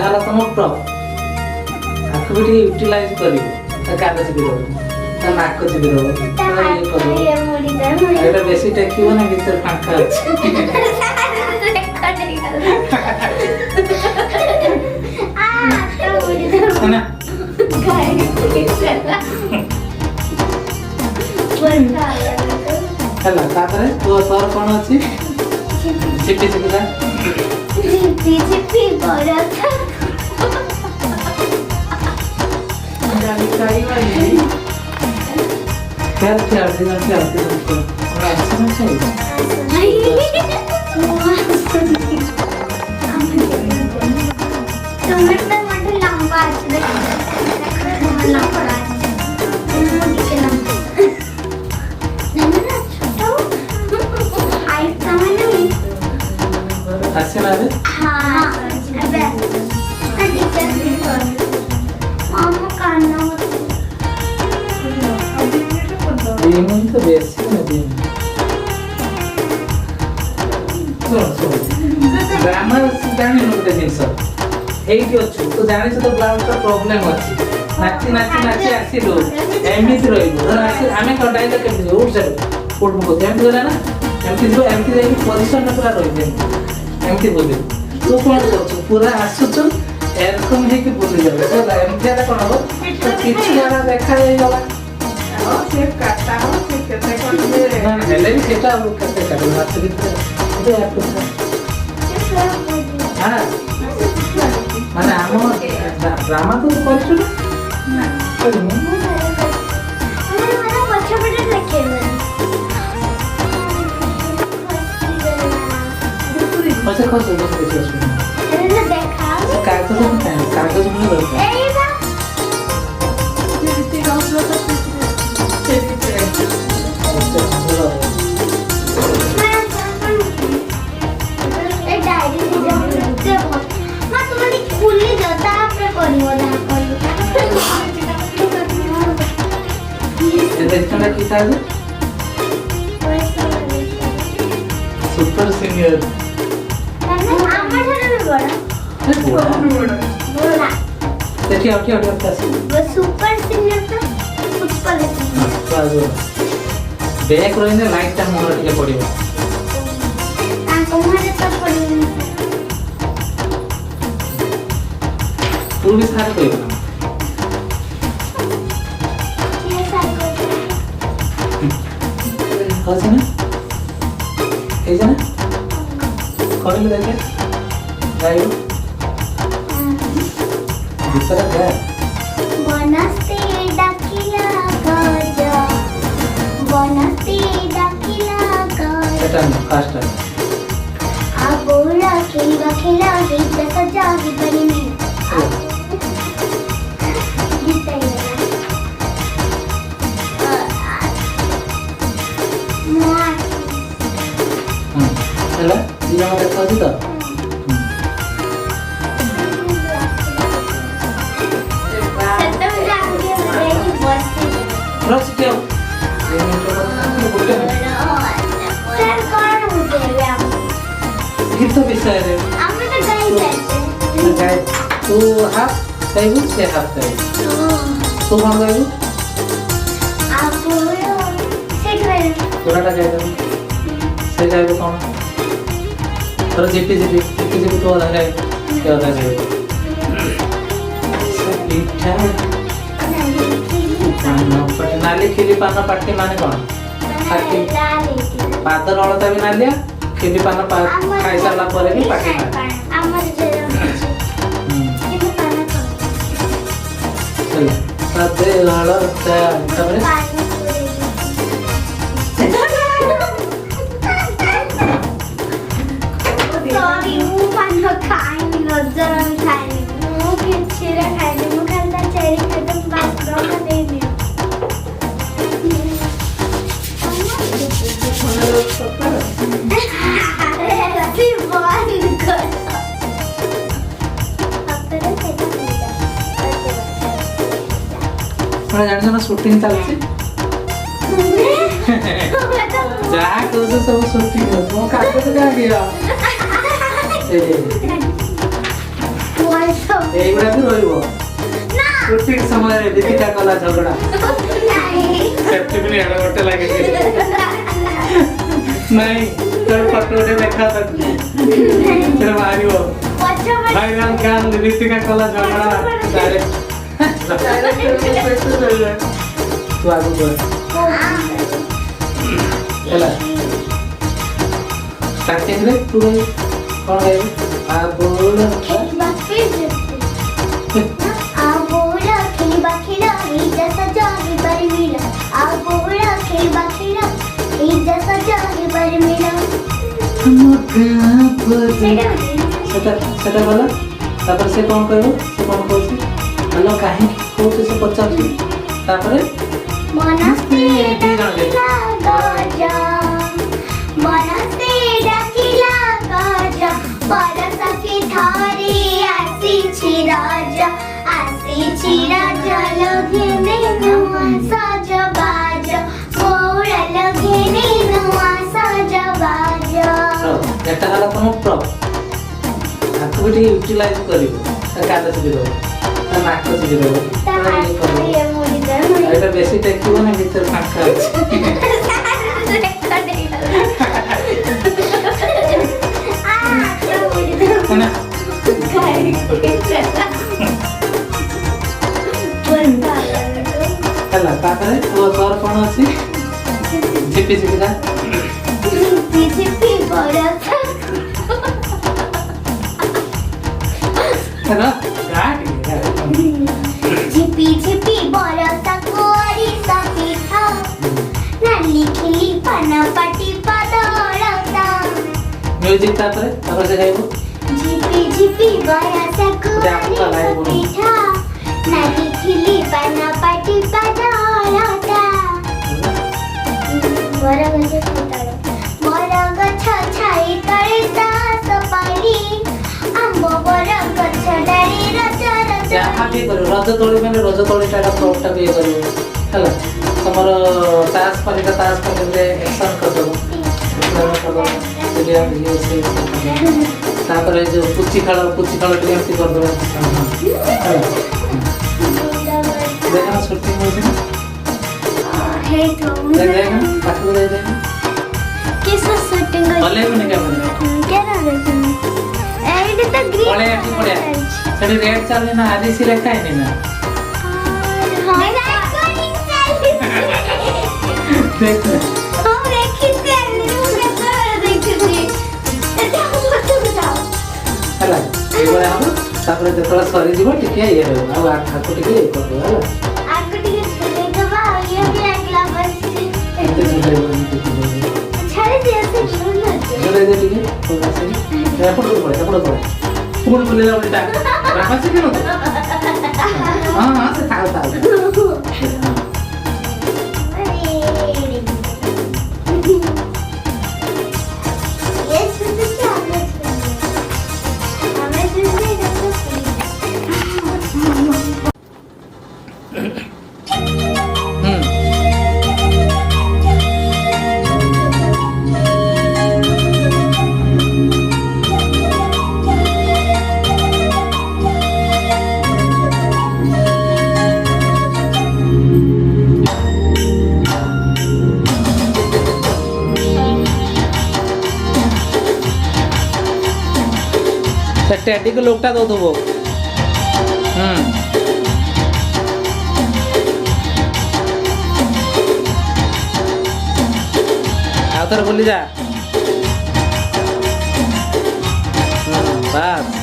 ହେଲା ତମ ପ୍ରପ୍ ଆକୁ ବି ଟିକେ ୟୁଟିଲାଇଜ କରିବ ତା କାନ ଚିପି ଦବ ତା ନାକ ଚିପି ଦବ ଏଇଟା ବେଶୀ ଟେକିବ ନା ଭିତରେ ଫାଙ୍କା ଅଛି ନା ହେଲା ତାପରେ ତୋର କଣ ଅଛି ଚିପି ଚିପିଲା ग्रामर जानी गोटे जिनस एठी अच्छु तो जानि तो ब्लाउज का प्रॉब्लम अछि नाची नाची नाची आसिलु एमिति रहिबो धर आसी आमे कटाई त केमि उठ जा उठ मो केमि गला ना एमति जो एमति रे पोजीशन में पूरा रहि दे एमति बोलि तू कोन करछु पूरा आसु छु एरकम हे कि बोलि जाबे तो एमति आला कोन हो तो किछि वाला देखा जाई गला ओ से काटा हो से केते कोन दे ना हेले भी सेटा केते काटा नाच भीतर दे आपको हां माने हम ड्रामा तो करछु ना करनु हमरा पछा पटे देखे अच्छा खोज दो देखो अरे देखा कागज में कागज में दो ए बा ये कागज में देखना किताब सुपर सीनियर आमा ठारे बड़ा बड़ा देखि आउट क्लास वो सुपर सीनियर तो सुपर क्लास बैक रोइने लाइट टा मोर टिके पडिबो ता कोमारे तो पडिबो तू भी सारे कइबो ना होছে না এই জানা কোন দেখে গাইও दूसरा क्या Banaste dakila baja Banaste dakila baja सेटा ना फास्ट है Aa Baula Raja saja bani में गीता ହେଲା ଦିନ ଦେଖାଉଛି ତ ରସିକେ ଗୀତ ବିଷୟରେ ଆମେ ତ ଗାଇ ତୁ ହାଫ୍ ଗାଇବୁ ସେ ହାଫ୍ ଗାଇବୁ ତୁ କ'ଣ ଗାଇବୁ ପୁରାଟା ଗାଇଦେବୁ ସେ ଗାଇବୁ କ'ଣ तर जेपी तो अधा गाय क्या अधा गाय नाली खिली पान पार्टी माने कौन पाद नलता भी नालिया खिली पान खाई सारा पर भी पार्टी जान शूटिंग चलती जहाँ कह सब शूटिंग मो कागज क्या गया এইগুলা ବି ରହିବ ଛୁଟି ସମୟରେ ରୀତିକା କଲା ଝଗଡ଼ା ସେଫ୍ଟି ବି ଏଡେ ଗୋଟେ ଲାଗିଛି ନାଇଁ ତୋର ଫଟୋ ଗୋଟେ ଦେଖା ତାକୁ ସେଟା ବାହାରିବ ଭାଇରାଲ ଗାର୍ଲ ରୀତିକା କଲା ଝଗଡ଼ା ଡାଇରେକ୍ଟ ତୁ ଆଗକୁ ହେଲା ଷ୍ଟାର୍ଟିଂରେ ତୁ କ'ଣ ଗାଇବୁ ଆ ବୋଉଲ ସେଟା ଗଲା ତାପରେ ସେ କ'ଣ କହିବ ସେ କ'ଣ କହୁଛି ହ୍ୟାଲୋ କାହିଁକି କହୁଛି ସେ ପଚାରୁଛି ତାପରେ Banaste dakila baja, Banaste dakila baja, Balasake thare asichi raja laghene nuwa saja baja, Moura laghene nuwa saja baja. এটা হলো কোন প্রপ আকুটি ইউটিলাইজ করিব কাজ সুবিধা তা নাক সুবিধা এটা বেশি দেখিব না ভিতর ফাঁকা আছে না ହେଲା ତାପରେ ତୋର କ'ଣ ଅଛି ଝିପି ଝିପିଟା ଝିପି ବରଷା ହେଲା ଝିପି ଝିପି ବରଷା କରିସା ପିଠା ନାଲି ଖିଲି ପାନ ପାଟି ପାଦଳତା ମ୍ୟୁଜିକ୍ ତାପରେ ସେ ଗାଇବ ଝିପି ଝିପି ବରଷା କରିସା ପିଠା ନାଲି ଖିଲି ପାନ ପାଟି ପାଦଳତା ବରଗଛ ଛାଇ ତଳେ ଦାସ ପାଳି ଆମ୍ବ ବରଗଛ ଡାଳି ରଜ ରଜ ଯାହା ବି କରିବ ରଜ ଦୋଳି ମାନେ ରଜ ଦୋଳିଟା ପ୍ରପଟା ବି ଇଏ କରିବ ହେଲା ତମର ତାସ୍ ପାଲିଟା ତାସ୍ ପାଲିରେ ଆକ୍ସନ୍ କରିଦେବ ତାପରେ ଯୋଉ ପୁଚି ଖେଳ ଟିକେ ଏମିତି କରିଦେବ ଦେଖ ସୁଟିଂ ହଉଛି ନା ପାଖକୁ ଯାଇଦେବି किसको शूटिंग ହଲେଇବୁନି କ୍ୟାମେରା केना देखनी एडी तो ग्रीन ପଳେଇ ଆସି ପଳେଇ ସେଠି ରେଡ୍ ଚାଲିନି ନା ଆଜି ସି ଲେଖା ହେଇନି ନା हां रेकॉर्डिंग चली ଦେଖ हम देखिते ମୁଁ କେତେବେଳେ ଦେଖିଛି ଏଟା ମୁଁ ପଛକୁ ଯାଉ ହେଲା ଏଇଭଳିଆ ହବ ତାପରେ ଯେତେବେଳେ ସରିଯିବ ଟିକେ ଇଏ ରହିବ ଆଉ ଆଖାକୁ ଟିକେ ଇଏ କରିଦେବ ହେଲା आगे ଟିକେ ଛେଲେ ଦବା ये भी अगला बस ଏମିତି ଝୁଲେଇବ ଏମିତି ଝୁଲେଇବ ଛାଡି ଦିଅ ସେ ଝୁଲ ଝୁଲେଇ ଦେ ଟିକେ ଏପଟକୁ ପଳେଇ ପୁଣି ବୁଲେଇଲା ବୋଲିଟା ରାଖାଛି କେନ ହଁ ହଁ ସେ ଥାଉ ଥାଉ टेडी को लोकटा दो दो आउथर बोली जा बस